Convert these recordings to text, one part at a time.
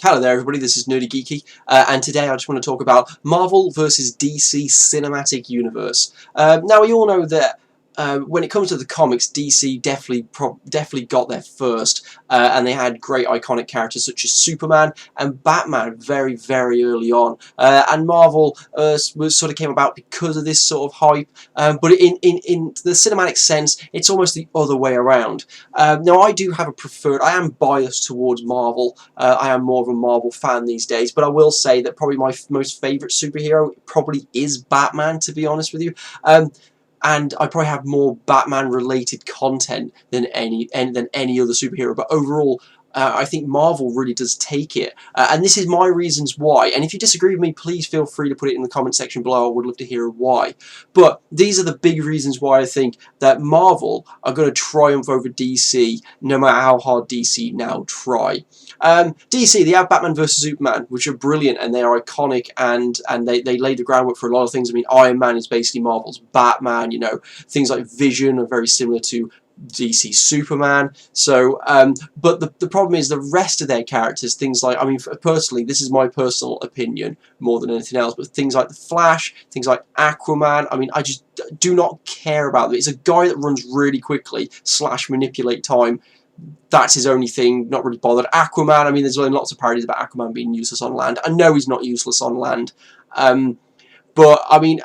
Hello there everybody, this is Nerdy Geeky, and today I just want to talk about Marvel vs DC Cinematic Universe. Now we all know that when it comes to the comics, DC definitely got there first, and they had great iconic characters such as Superman and Batman very early on, and Marvel sort of came about because of this sort of hype, but in the cinematic sense it's almost the other way around. Now I do have a preferred, I am biased towards Marvel, I am more of a Marvel fan these days, but I will say that probably my most favourite superhero probably is Batman, to be honest with you. And I probably have more Batman-related content than any other superhero. But overall, I think Marvel really does take it. And this is my reasons why. And if you disagree with me, please feel free to put it in the comment section below. I would love to hear why. But these are the big reasons why I think that Marvel are going to triumph over DC, no matter how hard DC now try. DC, they have Batman vs Superman, which are brilliant and they are iconic, and they laid the groundwork for a lot of things. I mean, Iron Man is basically Marvel's Batman. You know, things like Vision are very similar to DC Superman. So, but the problem is the rest of their characters, things like, I mean, personally, this is my personal opinion more than anything else, but things like the Flash, things like Aquaman, I mean, I just do not care about them. It's a guy that runs really quickly / manipulate time. That's his only thing, not really bothered. Aquaman, I mean, there's lots of parodies about Aquaman being useless on land. I know he's not useless on land, but I mean,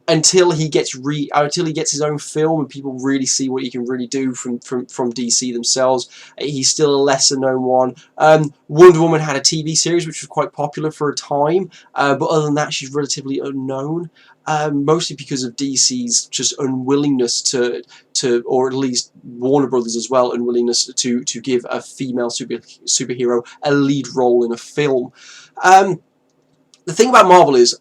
until he gets his own film and people really see what he can really do from DC themselves, he's still a lesser known one. Wonder Woman had a TV series which was quite popular for a time, but other than that she's relatively unknown, mostly because of DC's just unwillingness to or at least Warner Brothers as well, unwillingness to give a female superhero a lead role in a film. The thing about Marvel is,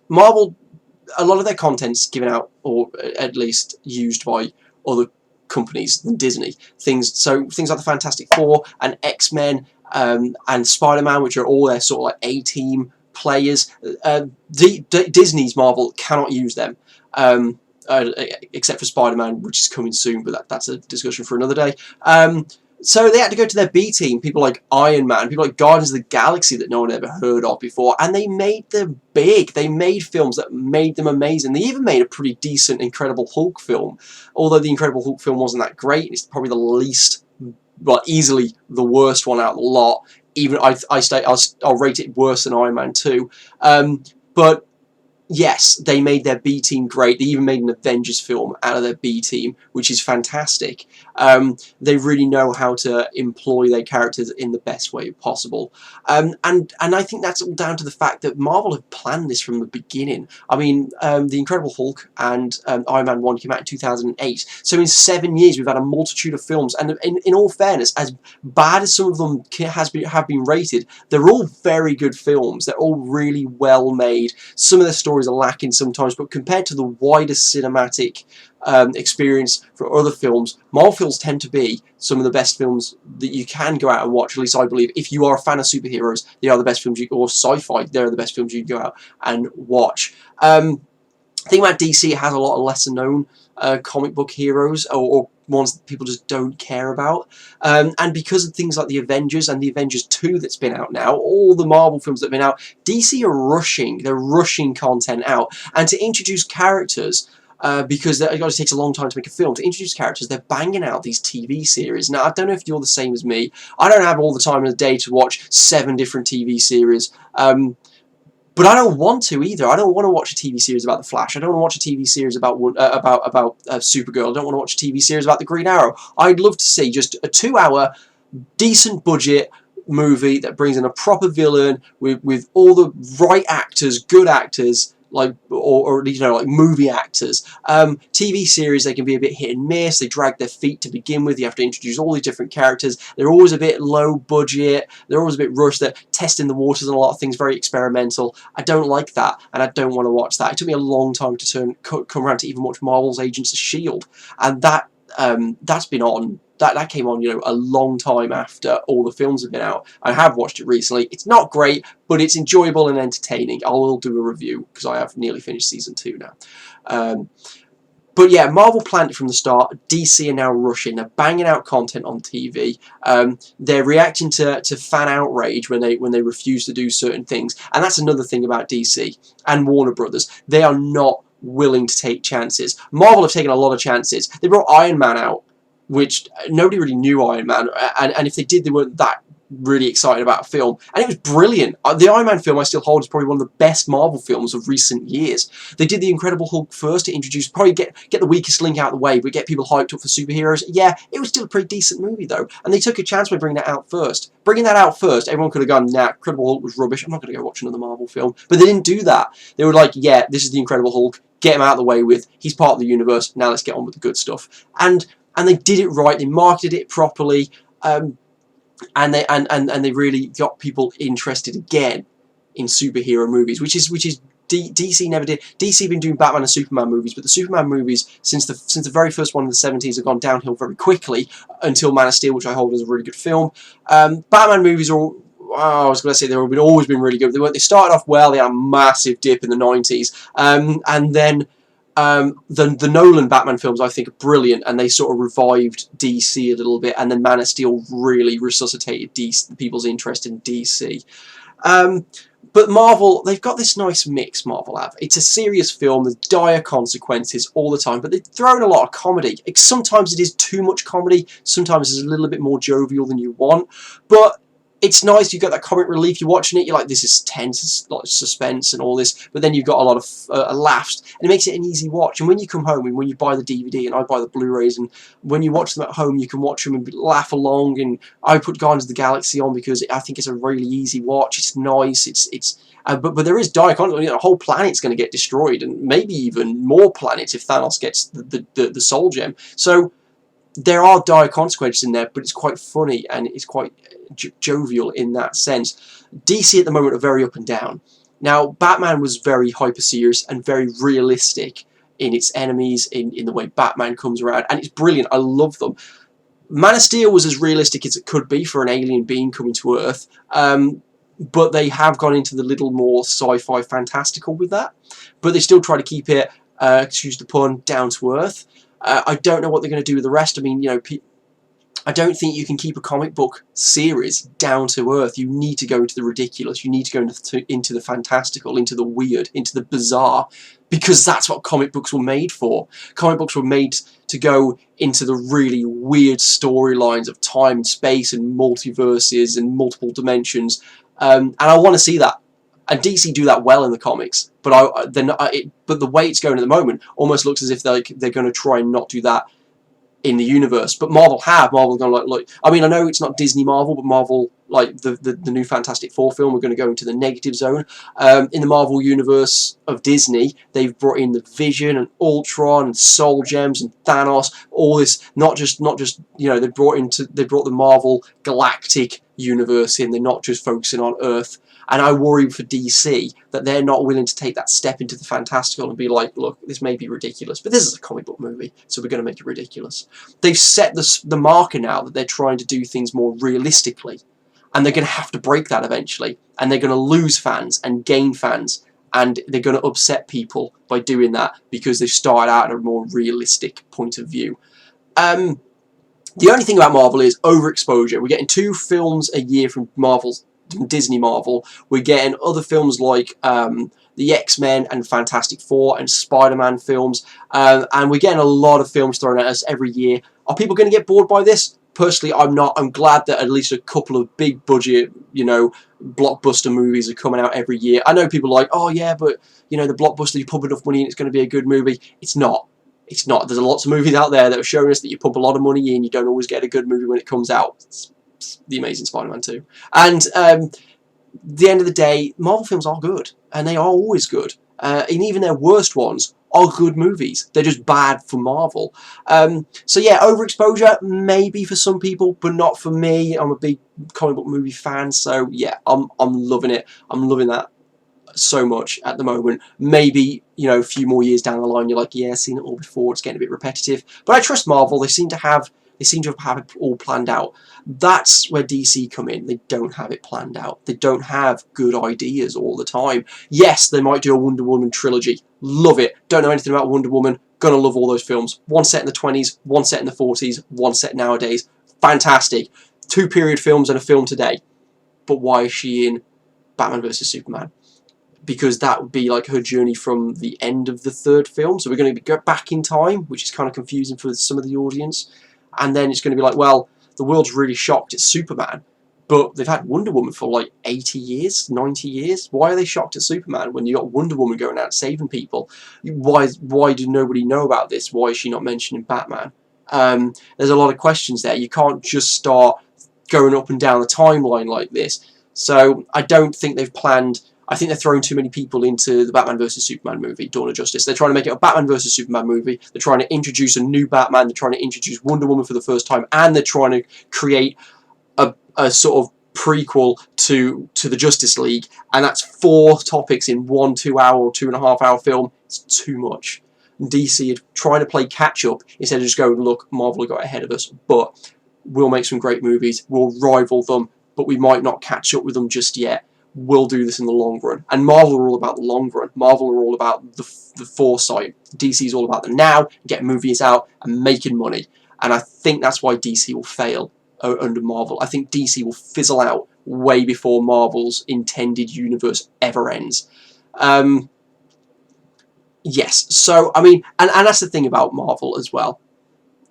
a lot of their content's given out, or at least used by other companies than Disney. Things like the Fantastic Four and X-Men and Spider-Man, which are all their sort of like A-team players. Disney's Marvel cannot use them, except for Spider-Man, which is coming soon, but that's a discussion for another day. So they had to go to their B team, people like Iron Man, people like Guardians of the Galaxy that no one ever heard of before, and they made them big. They made films that made them amazing. They even made a pretty decent Incredible Hulk film, although the Incredible Hulk film wasn't that great. It's probably the least, well, easily the worst one out of the lot. Even I'll rate it worse than Iron Man 2. But yes, they made their B team great. They even made an Avengers film out of their B team, which is fantastic. They really know how to employ their characters in the best way possible. And I think that's all down to the fact that Marvel have planned this from the beginning. I mean, The Incredible Hulk and Iron Man 1 came out in 2008. So in 7 years, we've had a multitude of films. And in all fairness, as bad as some of them have been rated, they're all very good films. They're all really well made. Some of the stories are lacking sometimes, but compared to the wider cinematic experience for other films, Marvel films tend to be some of the best films that you can go out and watch. At least I believe, if you are a fan of superheroes, they are the best films or sci-fi, they're the best films you can go out and watch. The thing about DC, it has a lot of lesser known comic book heroes, or ones that people just don't care about, and because of things like the Avengers and the Avengers 2 that's been out now, all the Marvel films that have been out, DC are they're rushing content out, and to introduce characters, because it always takes a long time to make a film, to introduce characters, they're banging out these TV series. Now, I don't know if you're the same as me. I don't have all the time in the day to watch 7 different TV series, but I don't want to either. I don't want to watch a TV series about the Flash. I don't want to watch a TV series about Supergirl. I don't want to watch a TV series about the Green Arrow. I'd love to see just a 2-hour, decent budget movie that brings in a proper villain with all the right actors, good actors, like or you know, like movie actors. TV series, they can be a bit hit and miss. They drag their feet to begin with. You have to introduce all these different characters. They're always a bit low budget. They're always a bit rushed. They're testing the waters and a lot of things, very experimental. I don't like that, and I don't want to watch that. It took me a long time to come around to even watch Marvel's Agents of S.H.I.E.L.D., and that's been on. That came on, you know, a long time after all the films have been out. I have watched it recently. It's not great, but it's enjoyable and entertaining. I will do a review because I have nearly finished season 2 now. But yeah, Marvel planned it from the start. DC are now rushing. They're banging out content on TV. They're reacting to fan outrage when they refuse to do certain things. And that's another thing about DC and Warner Brothers. They are not willing to take chances. Marvel have taken a lot of chances. They brought Iron Man out, which nobody really knew Iron Man. And if they did, they weren't that really excited about a film, and it was brilliant. The Iron Man film I still hold is probably one of the best Marvel films of recent years. They did the Incredible Hulk first to introduce, probably get the weakest link out of the way, but get people hyped up for superheroes. Yeah, it was still a pretty decent movie though, and they took a chance by bringing that out first. Everyone could have gone, nah, Incredible Hulk was rubbish, I'm not going to go watch another Marvel film. But they didn't do that. They were like, yeah, this is the Incredible Hulk, get him out of the way with, he's part of the universe, now let's get on with the good stuff. And they did it right, they marketed it properly, and they really got people interested again in superhero movies, which is DC never did. DC have been doing Batman and Superman movies, but the Superman movies since the very first one in the 70s have gone downhill very quickly until Man of Steel, which I hold as a really good film. Batman movies are all, I was going to say they've always been really good. They started off well. They had a massive dip in the 90s, and then the Nolan Batman films I think are brilliant, and they sort of revived DC a little bit, and then Man of Steel really resuscitated people's interest in DC. But Marvel, they've got this nice mix, Marvel have. It's a serious film, there's dire consequences all the time, but they throw in a lot of comedy. Sometimes it is too much comedy, sometimes it's a little bit more jovial than you want, but it's nice, you've got that comic relief, you're watching it, you're like, this is tense, it's like suspense and all this, but then you've got a lot of laughs, and it makes it an easy watch. And when you come home, and when you buy the DVD, and I buy the Blu-rays, and when you watch them at home, you can watch them and laugh along, and I put Guardians of the Galaxy on because I think it's a really easy watch, it's nice, but there is dire consequences. You know, the whole planet's going to get destroyed, and maybe even more planets if Thanos gets the Soul Gem. So there are dire consequences in there, but it's quite funny and it's quite jovial in that sense. DC at the moment are very up and down. Now, Batman was very hyper-serious and very realistic in its enemies, in the way Batman comes around, and it's brilliant. I love them. Man of Steel was as realistic as it could be for an alien being coming to Earth, but they have gone into the little more sci-fi fantastical with that, but they still try to keep it, excuse the pun, down to earth. I don't know what they're going to do with the rest. I mean, you know, I don't think you can keep a comic book series down to earth. You need to go into the ridiculous. You need to go into the fantastical, into the weird, into the bizarre, because that's what comic books were made for. Comic books were made to go into the really weird storylines of time and space and multiverses and multiple dimensions, and I want to see that. And DC do that well in the comics, but but the way it's going at the moment almost looks as if they're going to try and not do that in the universe. But Marvel's going to like, I mean, I know it's not Disney Marvel, but Marvel, like the new Fantastic Four film, we're going to go into the negative zone. In the Marvel universe of Disney, they've brought in the Vision and Ultron and Soul Gems and Thanos, all this, not just you know, they brought the Marvel Galactic universe in. They're not just focusing on Earth. And I worry for DC that they're not willing to take that step into the fantastical and be like, look, this may be ridiculous, but this is a comic book movie, so we're going to make it ridiculous. They've set the marker now that they're trying to do things more realistically, and they're going to have to break that eventually, and they're going to lose fans and gain fans, and they're going to upset people by doing that because they've started out at a more realistic point of view. The only thing about Marvel is overexposure. We're getting 2 films a year from Disney Marvel. We're getting other films like the X-Men and Fantastic Four and Spider-Man films, and we're getting a lot of films thrown at us every year. Are people going to get bored by this? Personally, I'm not. I'm glad that at least a couple of big budget, you know, blockbuster movies are coming out every year. I know people are like, oh yeah, but you know, the blockbuster, you pump enough money in, it's going to be a good movie. It's not. It's not. There's lots of movies out there that are showing us that you pump a lot of money in, you don't always get a good movie when it comes out. It's The Amazing Spider-Man 2. And the end of the day, Marvel films are good, and they are always good. And even their worst ones are good movies. They're just bad for Marvel. So yeah, overexposure maybe for some people, but not for me. I'm a big comic book movie fan, so yeah, I'm loving it. I'm loving that so much at the moment. Maybe, you know, a few more years down the line, you're like, yeah, I've seen it all before. It's getting a bit repetitive. But I trust Marvel. They seem to have it all planned out. That's where DC come in. They don't have it planned out. They don't have good ideas all the time. Yes, they might do a Wonder Woman trilogy. Love it. Don't know anything about Wonder Woman. Gonna love all those films. One set in the 20s, one set in the 40s, one set nowadays. Fantastic. 2 period films and a film today. But why is she in Batman vs Superman? Because that would be like her journey from the end of the 3rd film. So we're going to go back in time, which is kind of confusing for some of the audience. And then it's going to be like, well, the world's really shocked at Superman, but they've had Wonder Woman for like 80 years, 90 years. Why are they shocked at Superman when you got Wonder Woman going out saving people? Why did nobody know about this? Why is she not mentioned in Batman? There's a lot of questions there. You can't just start going up and down the timeline like this. So I don't think they've planned. I think they're throwing too many people into the Batman vs Superman movie, Dawn of Justice. They're trying to make it a Batman vs Superman movie. They're trying to introduce a new Batman. They're trying to introduce Wonder Woman for the first time, and they're trying to create a sort of prequel to the Justice League, and that's 4 topics in 1 2-hour or 2.5-hour film. It's too much. DC are trying to play catch up instead of just going, look, Marvel got ahead of us, but we'll make some great movies. We'll rival them, but we might not catch up with them just yet. We'll do this in the long run. And Marvel are all about the long run. Marvel are all about the foresight. DC is all about the now, getting movies out and making money. And I think that's why DC will fail under Marvel. I think DC will fizzle out way before Marvel's intended universe ever ends. Yes, so, I mean, and that's the thing about Marvel as well.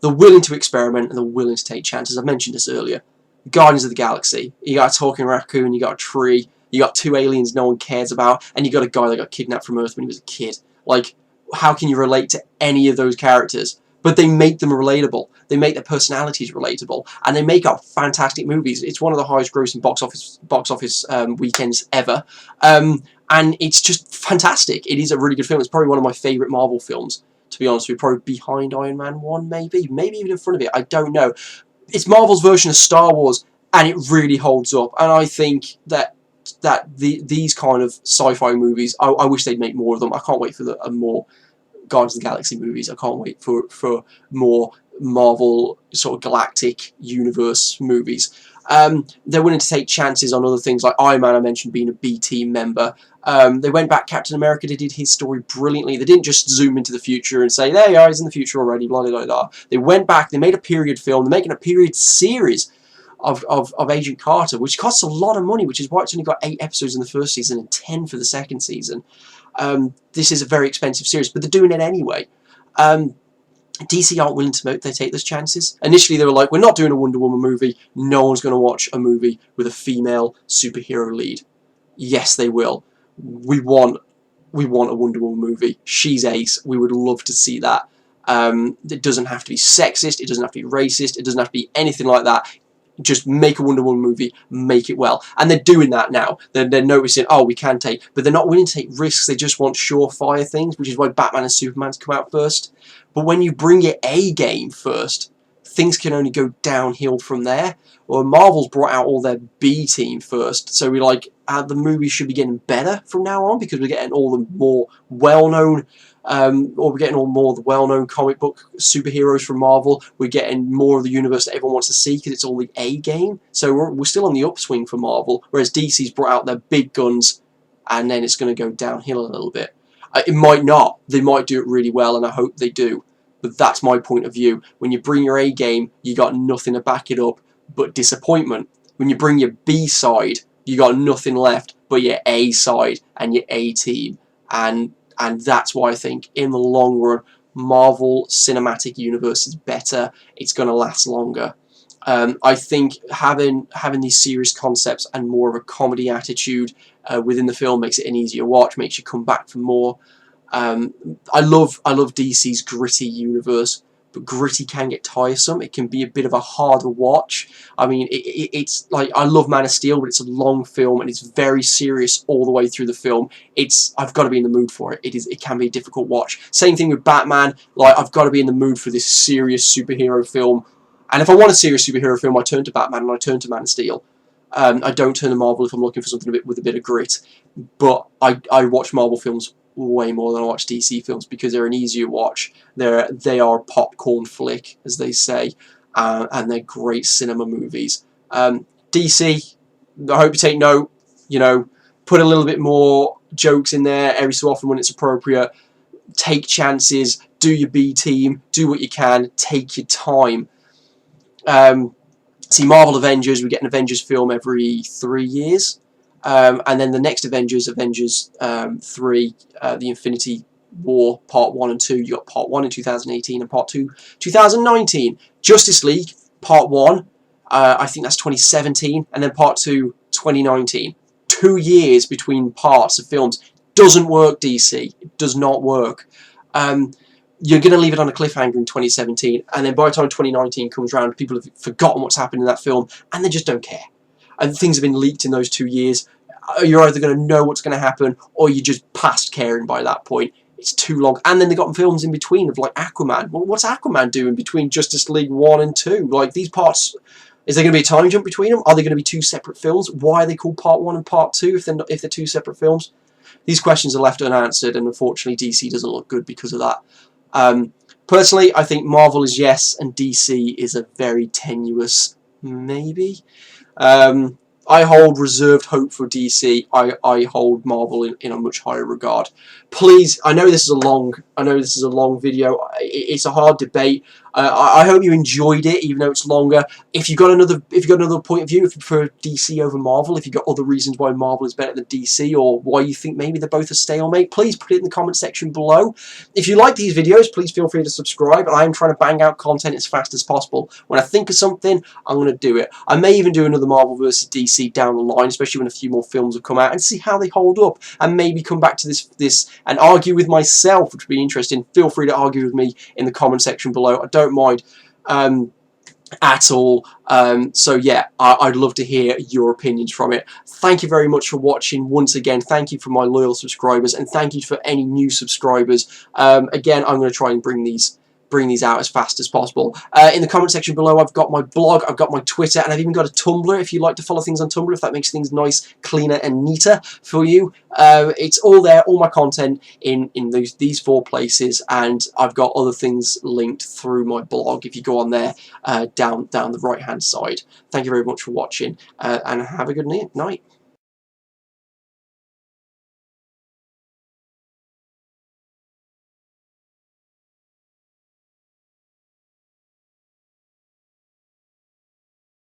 They're willing to experiment and they're willing to take chances. I mentioned this earlier. Guardians of the Galaxy. You got a talking raccoon, you got a tree, you got 2 aliens no one cares about, and you got a guy that got kidnapped from Earth when he was a kid. Like, how can you relate to any of those characters? But they make them relatable. They make their personalities relatable, and they make up fantastic movies. It's one of the highest grossing box office weekends ever, and it's just fantastic. It is a really good film. It's probably one of my favourite Marvel films, to be honest with you. Probably behind Iron Man 1, maybe even in front of it. I don't know. It's Marvel's version of Star Wars, and it really holds up. And I think that these kind of sci-fi movies, I wish they'd make more of them. I can't wait for more Guardians of the Galaxy movies. I can't wait for more Marvel sort of galactic universe movies. They're willing to take chances on other things like Iron Man. I mentioned being a B-team member. They went back. Captain America, they did his story brilliantly. They didn't just zoom into the future and say, there you are, he's in the future already, blah, blah, blah, blah. They went back, they made a period film, they're making a period series of Agent Carter, which costs a lot of money, which is why it's only got 8 episodes in the first season and 10 for the second season. This is a very expensive series, but they're doing it anyway. DC aren't willing to take those chances. Initially, they were like, we're not doing a Wonder Woman movie. No one's going to watch a movie with a female superhero lead. Yes, they will. We want a Wonder Woman movie. She's ace. We would love to see that. It doesn't have to be sexist. It doesn't have to be racist. It doesn't have to be anything like that. Just make a Wonder Woman movie, make it well. And they're doing that now. They're noticing, oh, we can take, but they're not willing to take risks. They just want surefire things, which is why Batman and Superman's come out first. But when you bring your A game first, things can only go downhill from there. Well, Marvel's brought out all their B team first, so we're like, the movies should be getting better from now on because we're getting all the more well-known, or we're getting all more of the well-known comic book superheroes from Marvel. We're getting more of the universe that everyone wants to see because it's all the A game. So we're still on the upswing for Marvel, whereas DC's brought out their big guns, and then it's going to go downhill a little bit. It might not. They might do it really well, and I hope they do. But that's my point of view. When you bring your A game, you got nothing to back it up but disappointment. When you bring your B side, you got nothing left but your A side and your A team. And that's why I think in the long run, Marvel Cinematic Universe is better. It's going to last longer. I think having these serious concepts and more of a comedy attitude within the film makes it an easier watch, makes you come back for more. I love DC's gritty universe, but gritty can get tiresome. It can be a bit of a harder watch. I mean, it's like, I love Man of Steel, but it's a long film and it's very serious all the way through the film. I've got to be in the mood for it. It can be a difficult watch. Same thing with Batman. Like, I've got to be in the mood for this serious superhero film. And if I want a serious superhero film, I turn to Batman and I turn to Man of Steel. I don't turn to Marvel if I'm looking for something with a bit of grit. But I watch Marvel films way more than I watch DC films because they're an easier watch. They are a popcorn flick, as they say, and they're great cinema movies. DC, I hope you take note. You know, put a little bit more jokes in there every so often when it's appropriate. Take chances. do your B team, do what you can, take your time. See, Marvel Avengers, we get an Avengers film every 3 years. And then the next Avengers 3, the Infinity War Part 1 and 2. You got Part 1 in 2018 and Part 2 2019. Justice League Part 1, I think that's 2017, and then Part 2 2019. 2 years between parts of films. Doesn't work, DC. It does not work. You're going to leave it on a cliffhanger in 2017, and then by the time 2019 comes around, people have forgotten what's happened in that film, and they just don't care. And things have been leaked in those 2 years. You're either going to know what's going to happen, or you're just past caring by that point. It's too long. And then they got films in between of like Aquaman. Well, what's Aquaman doing between Justice League 1 and 2? Like, these parts, is there going to be a time jump between them? Are they going to be 2 separate films? Why are they called Part 1 and Part 2 if they're 2 separate films? These questions are left unanswered, and unfortunately DC doesn't look good because of that. Personally, I think Marvel is yes, and DC is a very tenuous maybe. I hold reserved hope for DC. I hold Marvel in a much higher regard. Please, I know this is a long video. It's a hard debate. I hope you enjoyed it, even though it's longer. If you got another point of view, if you prefer DC over Marvel, if you got other reasons why Marvel is better than DC, or why you think maybe they're both a stalemate, please put it in the comment section below. If you like these videos, please feel free to subscribe. I am trying to bang out content as fast as possible. When I think of something, I'm going to do it. I may even do another Marvel vs. DC down the line, especially when a few more films have come out, and see how they hold up, and maybe come back to this and argue with myself, which would be interesting. Feel free to argue with me in the comment section below. I don't mind at all. So yeah, I'd love to hear your opinions from it. Thank you very much for watching once again. Thank you for my loyal subscribers, and thank you for any new subscribers. Again, I'm going to try and bring these out as fast as possible. In the comment section below, I've got my blog, I've got my Twitter, and I've even got a Tumblr if you like to follow things on Tumblr, if that makes things nice, cleaner and neater for you. It's all there, all my content in these 4 places, and I've got other things linked through my blog if you go on there down the right hand side. Thank you very much for watching, and have a good night.